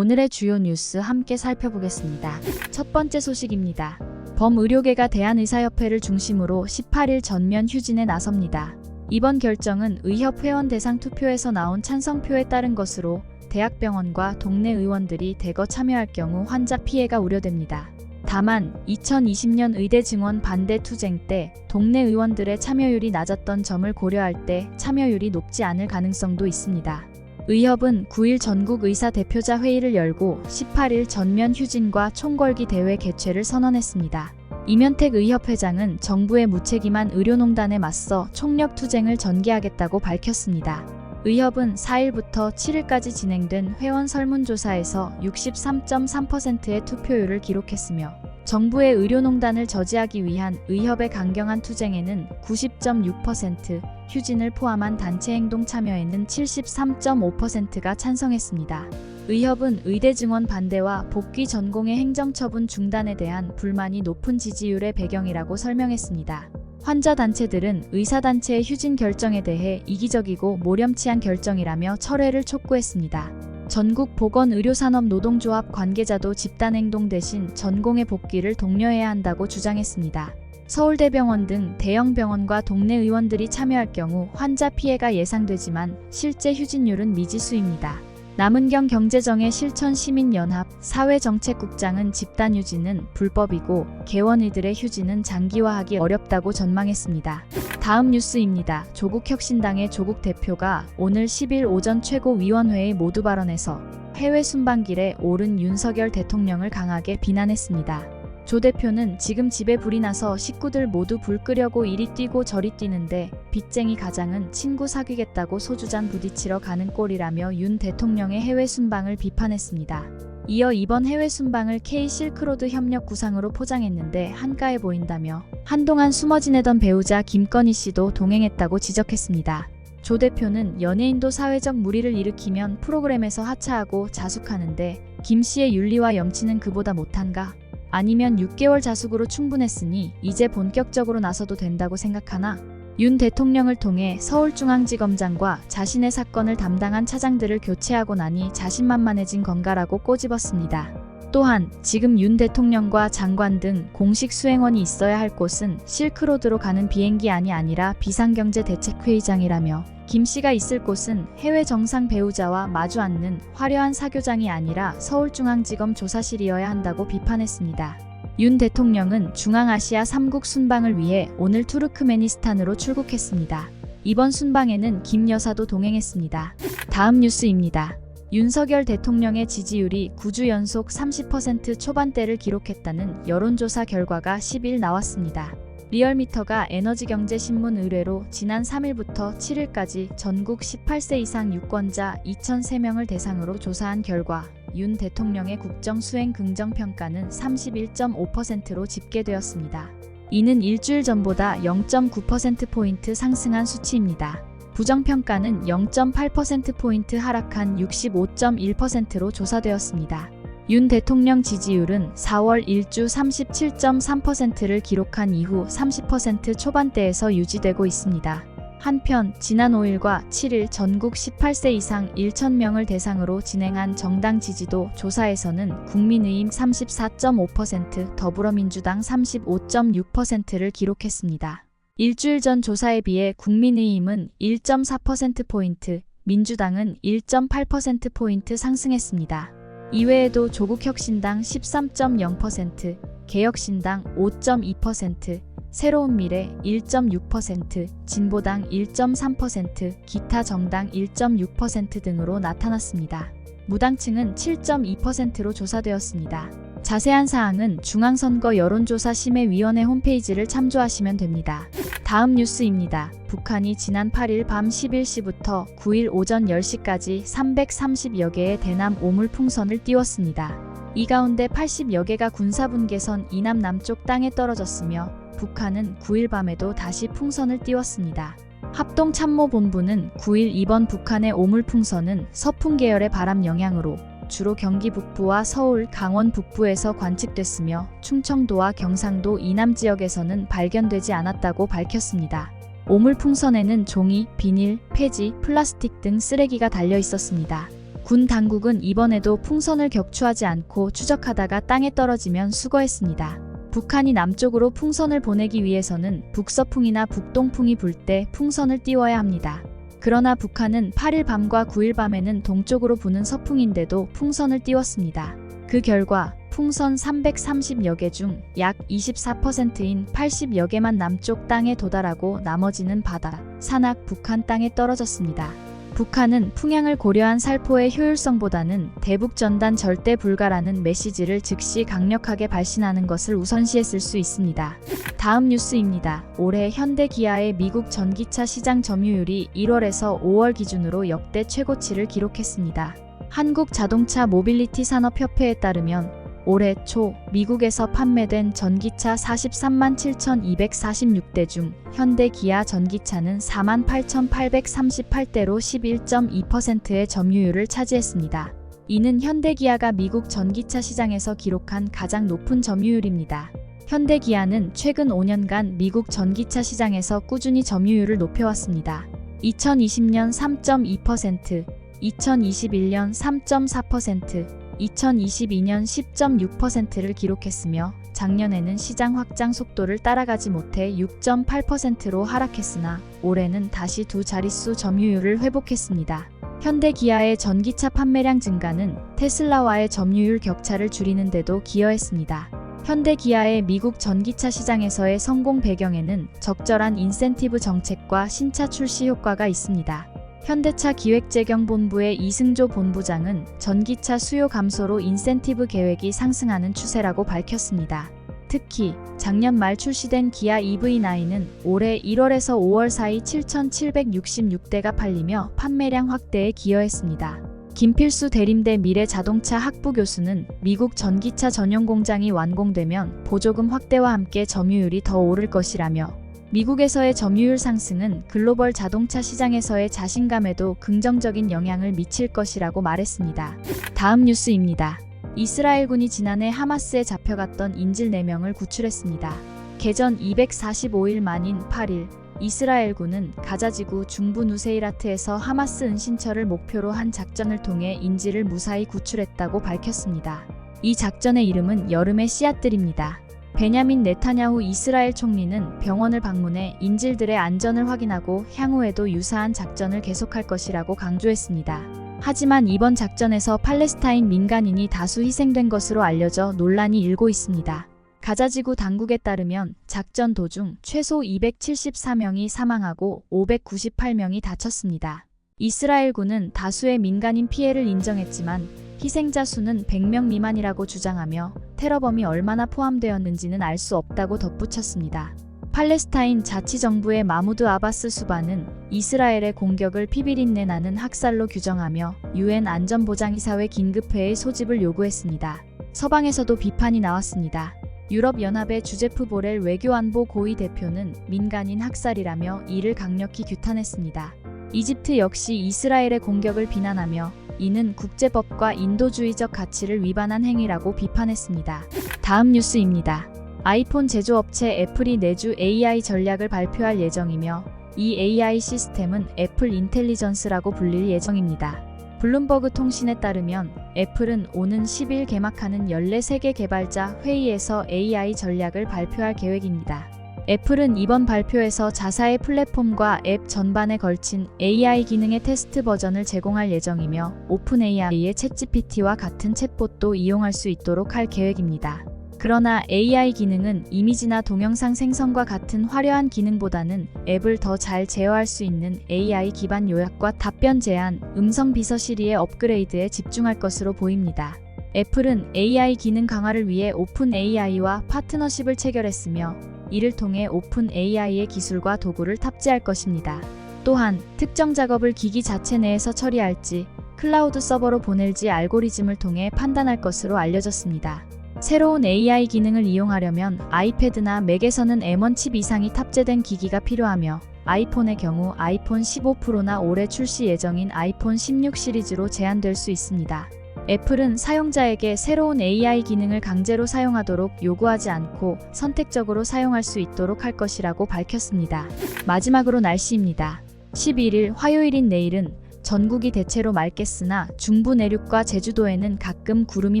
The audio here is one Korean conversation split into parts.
오늘의 주요 뉴스 함께 살펴보겠습니다. 첫 번째 소식입니다. 범의료계가 대한의사협회를 중심으로 18일 전면 휴진에 나섭니다. 이번 결정은 의협 회원 대상 투표에서 나온 찬성표에 따른 것으로 대학병원과 동네 의원들이 대거 참여할 경우 환자 피해가 우려됩니다. 다만 2020년 의대 증원 반대 투쟁 때 동네 의원들의 참여율이 낮았던 점을 고려할 때 참여율이 높지 않을 가능성도 있습니다. 의협은 9일 전국 의사 대표자 회의를 열고 18일 전면 휴진과 총궐기 대회 개최를 선언했습니다. 이면택 의협 회장은 정부의 무책임한 의료농단에 맞서 총력 투쟁을 전개하겠다고 밝혔습니다. 의협은 4일부터 7일까지 진행된 회원 설문조사에서 63.3%의 투표율을 기록했으며 정부의 의료농단을 저지하기 위한 의협의 강경한 투쟁에는 90.6%, 휴진을 포함한 단체 행동 참여에는 73.5%가 찬성했습니다. 의협은 의대 증원 반대와 복귀 전공의 행정처분 중단에 대한 불만이 높은 지지율의 배경이라고 설명했습니다. 환자 단체들은 의사단체의 휴진 결정에 대해 이기적이고 모렴치한 결정이라며 철회를 촉구했습니다. 전국 보건의료산업노동조합 관계자도 집단행동 대신 전공의 복귀를 독려해야 한다고 주장했습니다. 서울대병원 등 대형 병원과 동네 의원들이 참여할 경우 환자 피해가 예상되지만 실제 휴진율은 미지수입니다. 남은경 경제정의 실천시민연합 사회정책국장은 집단 휴진은 불법이고 개원의들의 휴진은 장기화하기 어렵다고 전망했습니다. 다음 뉴스입니다. 조국혁신당의 조국 대표가 오늘 10일 오전 최고위원회의 모두 발언에서 해외 순방길에 오른 윤석열 대통령을 강하게 비난했습니다. 조 대표는 지금 집에 불이 나서 식구들 모두 불 끄려고 이리 뛰고 저리 뛰는데 빚쟁이 가장은 친구 사귀겠다고 소주잔 부딪히러 가는 꼴이라며 윤 대통령의 해외 순방을 비판했습니다. 이어 이번 해외 순방을 K-실크로드 협력 구상으로 포장했는데 한가해 보인다며 한동안 숨어 지내던 배우자 김건희 씨도 동행했다고 지적했습니다. 조 대표는 연예인도 사회적 물의를 일으키면 프로그램에서 하차하고 자숙하는데 김 씨의 윤리와 염치는 그보다 못한가? 아니면 6개월 자숙으로 충분했으니 이제 본격적으로 나서도 된다고 생각하나? 윤 대통령을 통해 서울중앙지검장과 자신의 사건을 담당한 차장들을 교체하고 나니 자신만만해진 건가라고 꼬집었습니다. 또한 지금 윤 대통령과 장관 등 공식 수행원이 있어야 할 곳은 실크로드로 가는 비행기안이 아니라 비상경제대책회의장이라며 김 씨가 있을 곳은 해외 정상 배우자와 마주 앉는 화려한 사교장이 아니라 서울중앙지검 조사실이어야 한다고 비판했습니다. 윤 대통령은 중앙아시아 3국 순방을 위해 오늘 투르크메니스탄으로 출국했습니다. 이번 순방에는 김 여사도 동행했습니다. 다음 뉴스입니다. 윤석열 대통령의 지지율이 9주 연속 30% 초반대를 기록했다는 여론조사 결과가 10일 나왔습니다. 리얼미터가 에너지경제신문 의뢰로 지난 3일부터 7일까지 전국 18세 이상 유권자 2,003명을 대상으로 조사한 결과 윤 대통령의 국정수행 긍정평가는 31.5%로 집계되었습니다. 이는 일주일 전보다 0.9%포인트 상승한 수치입니다. 부정평가는 0.8%포인트 하락한 65.1%로 조사되었습니다. 윤 대통령 지지율은 4월 1주 37.3%를 기록한 이후 30% 초반대에서 유지되고 있습니다. 한편 지난 5일과 7일 전국 18세 이상 1,000명을 대상으로 진행한 정당 지지도 조사에서는 국민의힘 34.5%, 더불어민주당 35.6%를 기록했습니다. 일주일 전 조사에 비해 국민의힘은 1.4%포인트, 민주당은 1.8%포인트 상승했습니다. 이외에도 조국혁신당 13.0%, 개혁신당 5.2%, 새로운미래 1.6%, 진보당 1.3%, 기타 정당 1.6% 등으로 나타났습니다. 무당층은 7.2%로 조사되었습니다. 자세한 사항은 중앙선거 여론조사심의위원회 홈페이지를 참조하시면 됩니다. 다음 뉴스입니다. 북한이 지난 8일 밤 11시부터 9일 오전 10시까지 330여 개의 대남 오물풍선을 띄웠습니다. 이 가운데 80여 개가 군사분계선 이남 남쪽 땅에 떨어졌으며 북한은 9일 밤에도 다시 풍선을 띄웠습니다. 합동참모본부는 9일 이번 북한의 오물풍선은 서풍 계열의 바람 영향으로 주로 경기 북부와 서울, 강원 북부에서 관측됐으며 충청도와 경상도 이남 지역에서는 발견되지 않았다고 밝혔습니다. 오물풍선에는 종이, 비닐, 폐지, 플라스틱 등 쓰레기가 달려 있었습니다. 군 당국은 이번에도 풍선을 격추하지 않고 추적하다가 땅에 떨어지면 수거했습니다. 북한이 남쪽으로 풍선을 보내기 위해서는 북서풍이나 북동풍이 불 때 풍선을 띄워야 합니다. 그러나 북한은 8일 밤과 9일 밤에는 동쪽으로 부는 서풍인데도 풍선을 띄웠습니다. 그 결과 풍선 330여 개 중 약 24%인 80여 개만 남쪽 땅에 도달하고 나머지는 바다, 산악 북한 땅에 떨어졌습니다. 북한은 풍향을 고려한 살포의 효율성보다는 대북 전단 절대 불가라는 메시지를 즉시 강력하게 발신하는 것을 우선시했을 수 있습니다. 다음 뉴스입니다. 올해 현대기아의 미국 전기차 시장 점유율이 1월에서 5월 기준으로 역대 최고치를 기록했습니다. 한국자동차 모빌리티 산업협회에 따르면 올해 초 미국에서 판매된 전기차 43만 7,246대 중 현대 기아 전기차는 4만 8,838대로 11.2%의 점유율을 차지했습니다. 이는 현대 기아가 미국 전기차 시장에서 기록한 가장 높은 점유율입니다. 현대 기아는 최근 5년간 미국 전기차 시장에서 꾸준히 점유율을 높여왔습니다. 2020년 3.2%, 2021년 3.4%, 2022년 10.6%를 기록했으며 작년에는 시장 확장 속도를 따라가지 못해 6.8%로 하락했으나 올해는 다시 두 자릿수 점유율을 회복했습니다. 현대 기아의 전기차 판매량 증가는 테슬라와의 점유율 격차를 줄이는 데도 기여했습니다. 현대 기아의 미국 전기차 시장에서의 성공 배경에는 적절한 인센티브 정책과 신차 출시 효과가 있습니다. 현대차 기획재경본부의 이승조 본부장은 전기차 수요 감소로 인센티브 계획이 상승하는 추세라고 밝혔습니다. 특히 작년 말 출시된 기아 EV9은 올해 1월에서 5월 사이 7,766대가 팔리며 판매량 확대에 기여했습니다. 김필수 대림대 미래자동차 학부 교수는 미국 전기차 전용 공장이 완공되면 보조금 확대와 함께 점유율이 더 오를 것이라며 미국에서의 점유율 상승은 글로벌 자동차 시장에서의 자신감에도 긍정적인 영향을 미칠 것이라고 말했습니다. 다음 뉴스입니다. 이스라엘군이 지난해 하마스에 잡혀갔던 인질 4명을 구출했습니다. 개전 245일 만인 8일, 이스라엘군은 가자지구 중부 누세이라트에서 하마스 은신처를 목표로 한 작전을 통해 인질을 무사히 구출했다고 밝혔습니다. 이 작전의 이름은 여름의 씨앗들입니다. 베냐민 네타냐후 이스라엘 총리는 병원을 방문해 인질들의 안전을 확인하고 향후에도 유사한 작전을 계속할 것이라고 강조했습니다. 하지만 이번 작전에서 팔레스타인 민간인이 다수 희생된 것으로 알려져 논란이 일고 있습니다. 가자지구 당국에 따르면 작전 도중 최소 274명이 사망하고 598명이 다쳤습니다. 이스라엘군은 다수의 민간인 피해를 인정했지만 희생자 수는 100명 미만이라고 주장하며 테러범이 얼마나 포함되었는지는 알 수 없다고 덧붙였습니다. 팔레스타인 자치정부의 마무드 아바스 수반은 이스라엘의 공격을 피비린내 나는 학살로 규정하며 UN 안전보장이사회 긴급회의 소집을 요구했습니다. 서방에서도 비판이 나왔습니다. 유럽연합의 주제프 보렐 외교안보 고위 대표는 민간인 학살이라며 이를 강력히 규탄했습니다. 이집트 역시 이스라엘의 공격을 비난하며 이는 국제법과 인도주의적 가치를 위반한 행위라고 비판했습니다. 다음 뉴스입니다. 아이폰 제조업체 애플이 내주 AI 전략을 발표할 예정이며 이 AI 시스템은 애플 인텔리전스라고 불릴 예정입니다. 블룸버그 통신에 따르면 애플은 오는 10일 개막하는 14세계 개발자 회의에서 AI 전략을 발표할 계획입니다. 애플은 이번 발표에서 자사의 플랫폼과 앱 전반에 걸친 AI 기능의 테스트 버전을 제공할 예정이며 오픈 AI의 챗GPT와 같은 챗봇도 이용할 수 있도록 할 계획입니다. 그러나 AI 기능은 이미지나 동영상 생성과 같은 화려한 기능보다는 앱을 더 잘 제어할 수 있는 AI 기반 요약과 답변 제안, 음성 비서 시리의 업그레이드에 집중할 것으로 보입니다. 애플은 AI 기능 강화를 위해 오픈 AI와 파트너십을 체결했으며 이를 통해 오픈 AI의 기술과 도구를 탑재할 것입니다. 또한 특정 작업을 기기 자체 내에서 처리할지 클라우드 서버로 보낼지 알고리즘을 통해 판단할 것으로 알려졌습니다. 새로운 AI 기능을 이용하려면 아이패드나 맥에서는 M1 칩 이상이 탑재된 기기가 필요하며 아이폰의 경우 아이폰 15 프로나 올해 출시 예정인 아이폰 16 시리즈로 제한될 수 있습니다. 애플은 사용자에게 새로운 AI 기능을 강제로 사용하도록 요구하지 않고 선택적으로 사용할 수 있도록 할 것이라고 밝혔습니다. 마지막으로 날씨입니다. 11일 화요일인 내일은 전국이 대체로 맑겠으나 중부 내륙과 제주도에는 가끔 구름이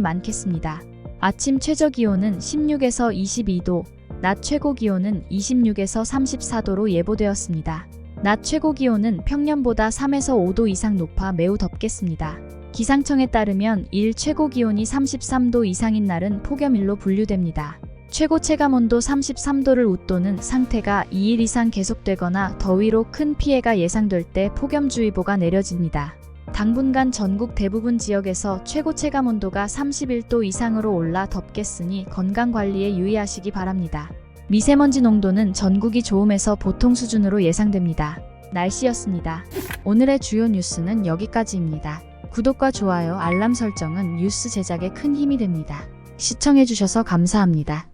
많겠습니다. 아침 최저기온은 16에서 22도, 낮 최고기온은 26에서 34도로 예보되었습니다. 낮 최고기온은 평년보다 3에서 5도 이상 높아 매우 덥겠습니다. 기상청에 따르면 일 최고기온이 33도 이상인 날은 폭염일로 분류됩니다. 최고 체감온도 33도를 웃도는 상태가 2일 이상 계속되거나 더위로 큰 피해가 예상될 때 폭염주의보가 내려집니다. 당분간 전국 대부분 지역에서 최고 체감온도가 31도 이상으로 올라 덥겠으니 건강관리에 유의하시기 바랍니다. 미세먼지 농도는 전국이 좋음에서 보통 수준으로 예상됩니다. 날씨였습니다. 오늘의 주요 뉴스는 여기까지입니다. 구독과 좋아요, 알람 설정은 뉴스 제작에 큰 힘이 됩니다. 시청해주셔서 감사합니다.